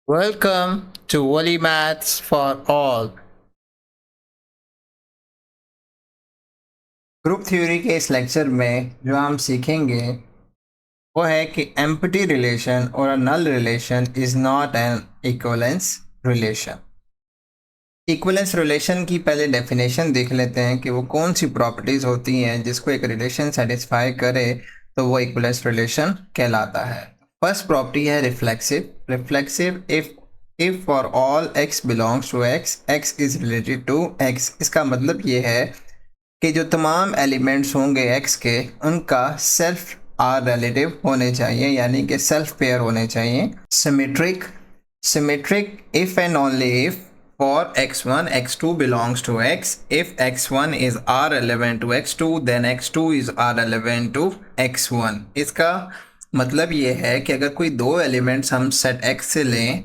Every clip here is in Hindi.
Welcome to Wally Maths for All। Group theory के इस लेक्चर में जो हम सीखेंगे वो है कि एम्प्टी रिलेशन और a null relation is not an equivalence relation. Equivalence relation की पहले डेफिनेशन देख लेते हैं कि वो कौन सी प्रॉपर्टीज होती हैं जिसको एक रिलेशन सेटिस्फाई करे तो वो इक्विवेलेंस रिलेशन कहलाता है। फर्स्ट प्रॉपर्टी है reflexive. Reflexive if for all x belongs to x is related to x। इसका मतलब ये है कि जो तमाम एलिमेंट्स होंगे x के उनका सेल्फ आर रिलेटिव होने चाहिए, यानी कि सेल्फ पेयर होने चाहिए। Symmetric if and only if for x1 x2 belongs to x, if x1 is r relevant to x2 then x2 is r relevant to x1। इसका मतलब ये है कि अगर कोई दो एलिमेंट्स हम सेट x से लें,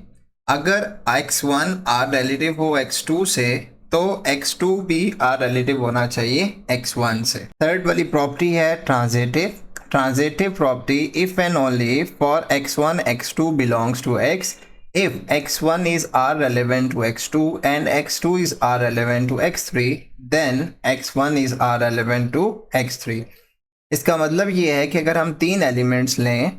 अगर x1 r रिलेटिव हो x2 से तो x2 भी r रिलेटिव होना चाहिए x1 से। थर्ड वाली प्रॉपर्टी है transitive property if and only for x1 x2 belongs to x, if x1 is r relevant to x2 and x2 is r relevant to x3 then x1 is r relevant to x3। इसका मतलब ये है कि अगर हम तीन एलिमेंट्स लें,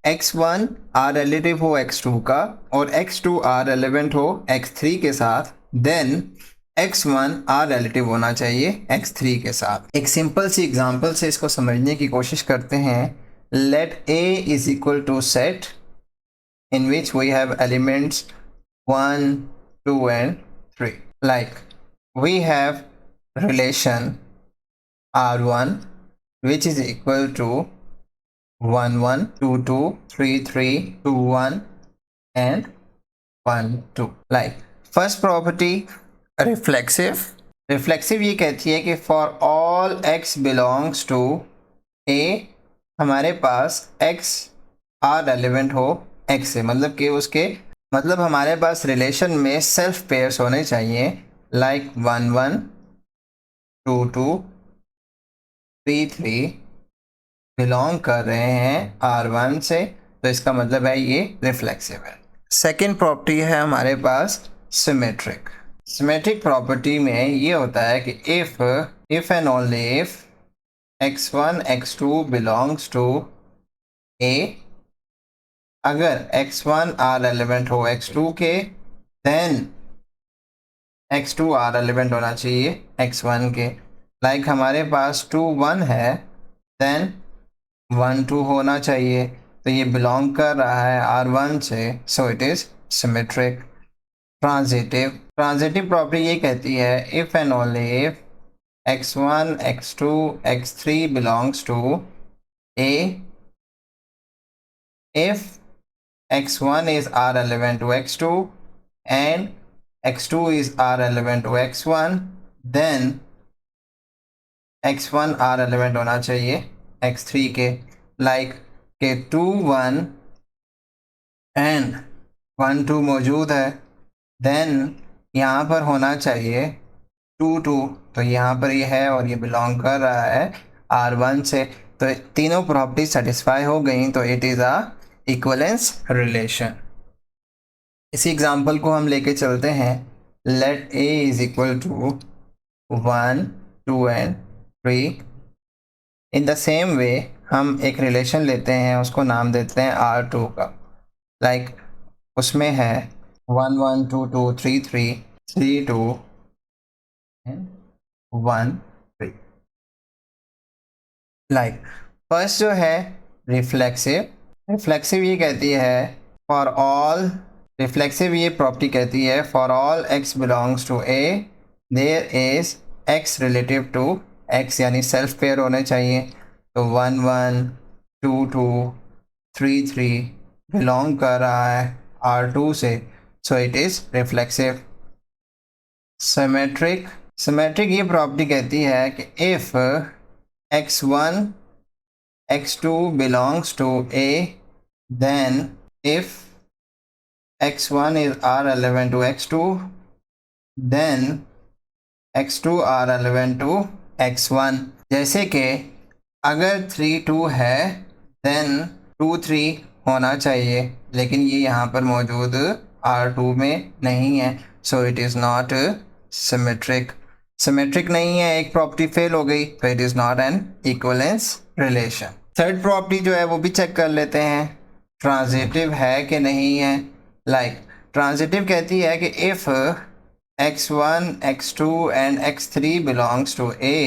x1 r रिलेटिव हो x2 का और x2 r रिलेवेंट हो x3 के साथ, देन x1 r रिलेटिव होना चाहिए x3 के साथ। एक सिंपल सी एग्जांपल से इसको समझने की कोशिश करते हैं। Let a is equal to set in which we have elements 1, 2 and 3. Like we have relation R1 which is equal to 1 1 2 2 3 3 2 1 and 1 2। Like first property reflexive ये कहती है कि for all x belongs to a हमारे पास x आर रेलिवेंट हो x से, मतलब कि उसके मतलब हमारे पास रिलेशन में सेल्फ पेयर्स होने चाहिए। लाइक 1 1 2 2 3 3 बिलोंग कर रहे हैं R1 से, तो इसका मतलब है ये रिफ्लेक्सिव है। सेकेंड प्रॉपर्टी है हमारे पास सिमेट्रिक प्रॉपर्टी में ये होता है कि if and only if x1 x2 belongs to a, अगर x1 r रेलेवेंट हो x2 के देन x2 r रेलेवेंट होना चाहिए x1 के। लाइक हमारे पास 2 1 है देन 1 2 होना चाहिए, तो ये बिलोंग कर रहा है R1 से, so it is symmetric. Transitive property ये कहती है if and only if x1 x2 x3 belongs to a, if x1 is r relevant to x2 and x2 is r relevant to x1 then x1 r relevant होना चाहिए x3 के। लाइक के 2 1 एंड 1 2 मौजूद है, देन यहाँ पर होना चाहिए 2 2, तो यहाँ पर ये है और ये बिलोंग कर रहा है R1 से, तो तीनों प्रॉपर्टी सेटिस्फाई हो गई, तो it is a equivalence relation. इसी एग्जांपल को हम लेके चलते हैं। Let a is equal to 1 2 and 3। In the same way हम एक रिलेशन लेते हैं, उसको नाम देते हैं R2 का। लाइक उसमें है 1 1 2 2 3 3 3 2 1 3। लाइक फर्स्ट जो है रिफ्लेक्सिव ये कहती है फॉर ऑल, रिफ्लेक्सिव ये प्रॉपर्टी कहती है for all x belongs to a there is x relative to x, यानी सेल्फ पेयर होने चाहिए। तो 1 1 2 2 3 3 बिलोंग कर रहा है R2 से, so it is reflexive. Symmetric ये प्रॉपर्टी कहती है कि if x1 x2 belongs to a, then if x1 is r relevant to x2 then x2 r relevant to x1। जैसे कि अगर 3 2 है देन 2 3 होना चाहिए, लेकिन ये यहाँ पर मौजूद R2 में नहीं है, so it is not symmetric. Symmetric नहीं है, एक प्रॉपर्टी फेल हो गई, तो it is not an equivalence relation. Third property जो है वो भी चेक कर लेते हैं, ट्रांजिटिव है कि नहीं है। लाइक ट्रांजिटिव कहती है कि if x1, x2 and x3 belongs to A,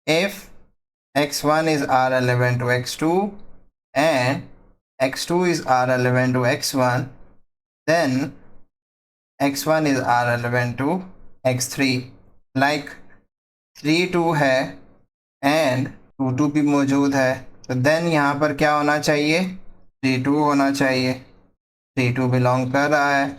if x1 is R relevant to x2 and x2 is R relevant to x1, then x1 is R relevant to x3. Like 3 2 है and 2 2 भी मौजूद है, तो देन यहाँ पर क्या होना चाहिए, 3 2 होना चाहिए। 3 2 बिलोंग कर रहा है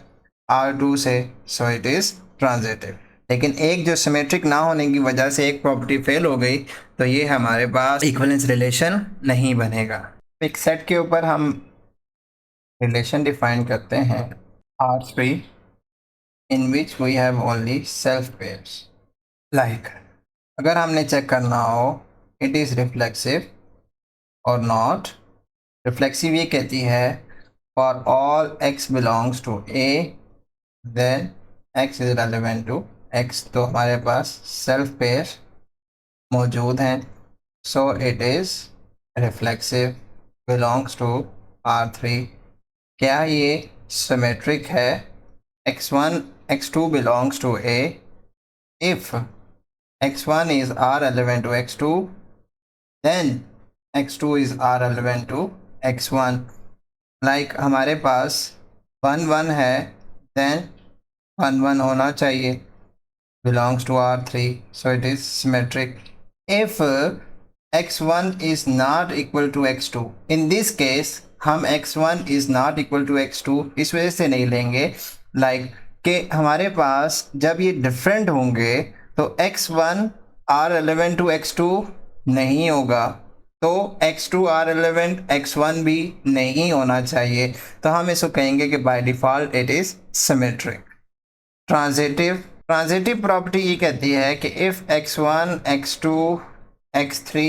R2 से, सो इट इज़ ट्रांजिटिव। लेकिन एक जो सिमेट्रिक ना होने की वजह से एक प्रॉपर्टी फेल हो गई, तो ये हमारे पास इक्विवेलेंस रिलेशन नहीं बनेगा। एक सेट के ऊपर हम रिलेशन डिफाइन करते हैं R3 in which we have only self pairs. Like अगर हमने चेक करना हो it is reflexive or not, reflexive ये कहती है for all x belongs to A then x is relevant to x, तो हमारे पास सेल्फ पेयर मौजूद हैं, so it is reflexive belongs to R3। क्या ये सिमेट्रिक है, x1 x2 belongs to A if x1 is R relevant to x2 then x2 is R relevant to x1। Like हमारे पास 1 1 है, then 1 1 होना चाहिए, belongs to R3, so it is symmetric। If x1 is not equal to x2, in this case हम x1 is not equal to x2 इस वजह से नहीं लेंगे, like कि हमारे पास जब ये डिफरेंट होंगे तो x1 R relevant to x2 नहीं होगा, तो x2 R relevant x1 भी नहीं होना चाहिए, तो हम इसको कहेंगे कि bye default it is symmetric. Transitive property ये कहती है कि if x1 x2 x3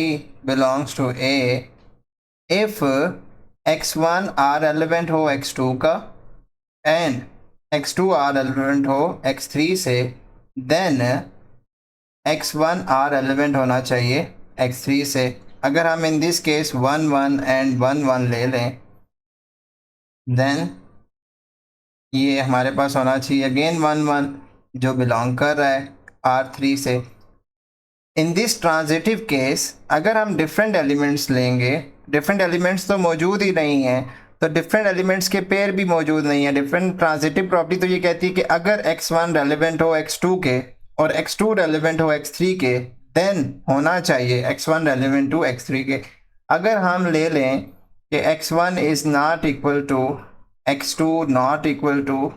belongs to A, if x1 R relevant हो x2 का and x2 R relevant हो x3 से, then x1 R relevant होना चाहिए x3 से। अगर हम इन दिस केस 1 1 and 1 1 ले लें, देन ये हमारे पास होना चाहिए अगेन 1 1 जो बिलोंग कर रहा है R3 से। इन दिस ट्रांजिटिव केस अगर हम डिफरेंट एलिमेंट्स लेंगे, डिफरेंट एलिमेंट्स तो मौजूद ही नहीं हैं, तो डिफरेंट एलिमेंट्स के पेयर भी मौजूद नहीं है। डिफरेंट ट्रांजिटिव प्रॉपर्टी तो ये कहती है कि अगर x1 रेलिवेंट हो x2 के और x2 रेलिवेंट हो x3 के, देन होना चाहिए x1 रेलिवेंट टू x3 के। अगर हम ले लें कि x1 is not equal to x2 not equal to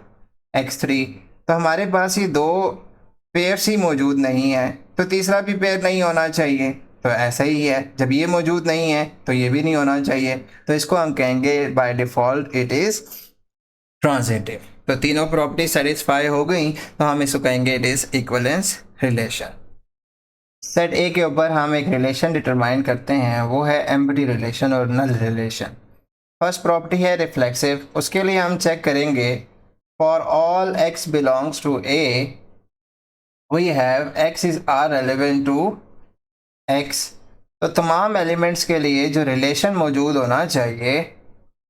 x3, तो हमारे पास ये दो पेयर्स ही मौजूद नहीं है, तो तीसरा भी पेयर नहीं होना चाहिए। तो ऐसा ही है, जब ये मौजूद नहीं है तो ये भी नहीं होना चाहिए, तो इसको हम कहेंगे by default it is transitive. तो तीनों प्रॉपर्टी सेटिस्फाई हो गई, तो हम इसको कहेंगे it is equivalence relation. Set ए के ऊपर हम एक रिलेशन डिटरमाइन करते हैं, वो है एम्प्टी रिलेशन और नल रिलेशन। फर्स्ट प्रॉपर्टी है रिफ्लेक्सिव, उसके लिए हम चेक करेंगे for all x belongs to A we have x is R relevant to x। तो तमाम एलिमेंट्स के लिए जो रिलेशन मौजूद होना चाहिए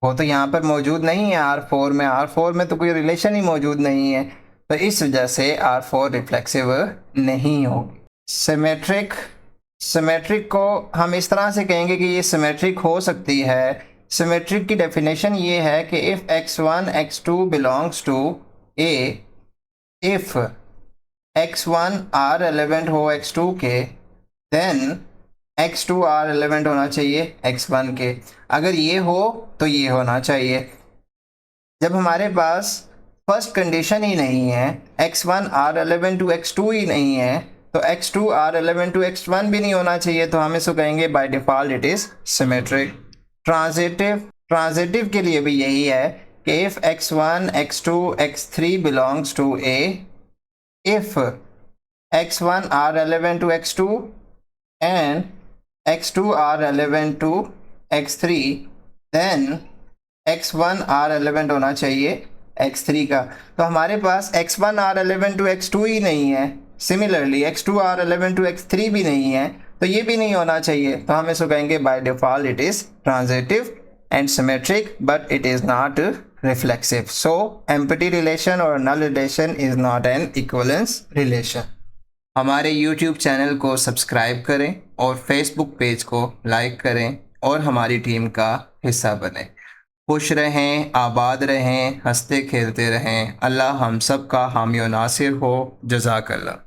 वो तो यहाँ पर मौजूद नहीं है R4 में। R4 में तो कोई रिलेशन ही मौजूद नहीं है, तो इस वजह से R4 रिफ्लेक्सिव नहीं होगी। सिमेट्रिक को हम इस तरह से कहेंगे कि ये सिमेट्रिक हो सकती है। सिमेट्रिक की डेफिनेशन ये है कि if x1 x2 belongs to A, if x1 R relevant हो x2 के, देन x2 R रेलेवेंट होना चाहिए x1 के। अगर ये हो तो ये होना चाहिए। जब हमारे पास फर्स्ट कंडीशन ही नहीं है, x1 R relevant to x2 ही नहीं है, तो x2 R relevant to x1 भी नहीं होना चाहिए, तो हम इसको कहेंगे by default it is symmetric. Transitive के लिए भी यही है कि if x1 x2 x3 belongs to A, if x1 R relevant to x2 and x2 are relevant to x3, then x1 r relevant होना चाहिए x3 का, तो हमारे पास x1 r relevant to x2 ही नहीं है। Similarly x2 r relevant to x3 भी नहीं है, तो ये भी नहीं होना चाहिए, तो हम इसको कहेंगे by default it is transitive and symmetric, but it is not reflexive. So empty relation or null relation is not an equivalence relation. हमारे YouTube चैनल को सब्सक्राइब करें और Facebook पेज को लाइक करें और हमारी टीम का हिस्सा बने। खुश रहें, आबाद रहें, हंसते खेलते रहें। अल्लाह हम सब का हामी और नासिर हो। जज़ाकल्लाह।